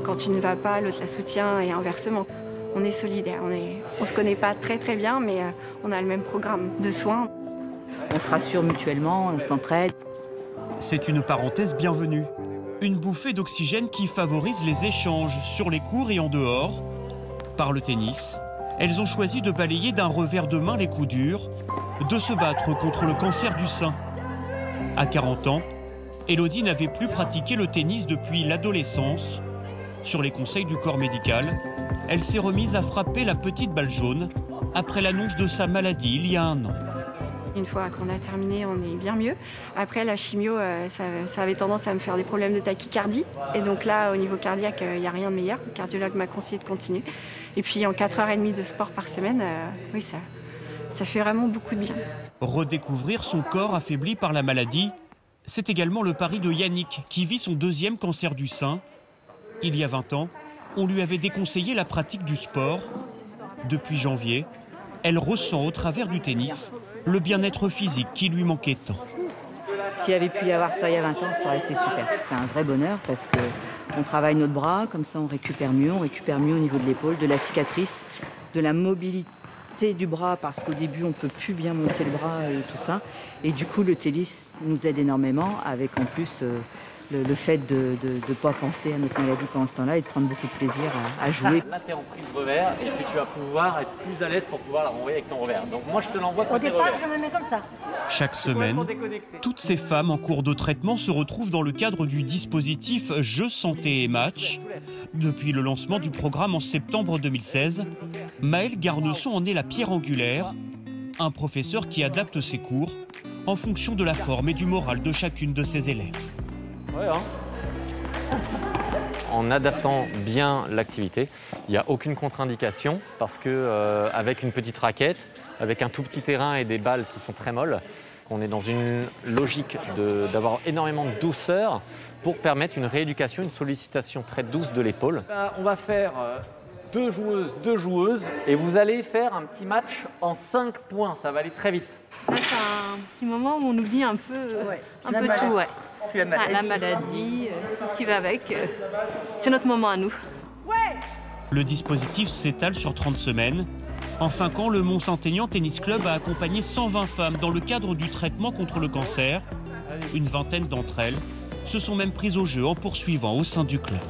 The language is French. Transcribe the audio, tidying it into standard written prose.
Quand tu ne vas pas, l'autre la soutient et inversement. On est solidaires, on se connaît pas très très bien, mais on a le même programme de soins. On se rassure mutuellement, on s'entraide. C'est une parenthèse bienvenue. Une bouffée d'oxygène qui favorise les échanges sur les cours et en dehors. Par le tennis, elles ont choisi de balayer d'un revers de main les coups durs, de se battre contre le cancer du sein. À 40 ans, Élodie n'avait plus pratiqué le tennis depuis l'adolescence. Sur les conseils du corps médical, elle s'est remise à frapper la petite balle jaune après l'annonce de sa maladie il y a 1 an. Une fois qu'on a terminé, on est bien mieux. Après, la chimio, ça avait tendance à me faire des problèmes de tachycardie. Et donc là, au niveau cardiaque, il n'y a rien de meilleur. Le cardiologue m'a conseillé de continuer. Et puis, en 4h30 de sport par semaine, oui, ça fait vraiment beaucoup de bien. Redécouvrir son corps affaibli par la maladie, c'est également le pari de Yannick, qui vit son 2e cancer du sein. Il y a 20 ans, on lui avait déconseillé la pratique du sport. Depuis janvier, elle ressent au travers du tennis le bien-être physique qui lui manquait tant. S'il y avait pu y avoir ça il y a 20 ans, ça aurait été super. C'est un vrai bonheur parce qu'on travaille notre bras, comme ça on récupère mieux au niveau de l'épaule, de la cicatrice, de la mobilité du bras parce qu'au début on ne peut plus bien monter le bras et tout ça. Et du coup le tennis nous aide énormément avec en plus le fait de ne pas penser à notre maladie pendant ce temps-là et de prendre beaucoup de plaisir à jouer. Là, tu es en prise revers et puis tu vas pouvoir être plus à l'aise pour pouvoir la renvoyer avec ton revers. Donc moi, je te l'envoie côté revers. Au départ, je me mets comme ça. Chaque semaine, toutes ces femmes en cours de traitement se retrouvent dans le cadre du dispositif Jeux Santé et Match. Depuis le lancement du programme en septembre 2016, Maëlle Garneson en est la pierre angulaire, un professeur qui adapte ses cours en fonction de la forme et du moral de chacune de ses élèves. Ouais, hein. En adaptant bien l'activité, il n'y a aucune contre-indication parce que avec une petite raquette, avec un tout petit terrain et des balles qui sont très molles, on est dans une logique d'avoir énormément de douceur pour permettre une rééducation, une sollicitation très douce de l'épaule. On va faire 2 joueuses et vous allez faire un petit match en 5 points, ça va aller très vite. Là, c'est un petit moment où on oublie un peu tout. Ouais. La maladie, tout ce qui va avec. C'est notre moment à nous. Le dispositif s'étale sur 30 semaines. En 5 ans, le Mont-Saint-Aignan Tennis Club a accompagné 120 femmes dans le cadre du traitement contre le cancer. Une vingtaine d'entre elles se sont même prises au jeu en poursuivant au sein du club.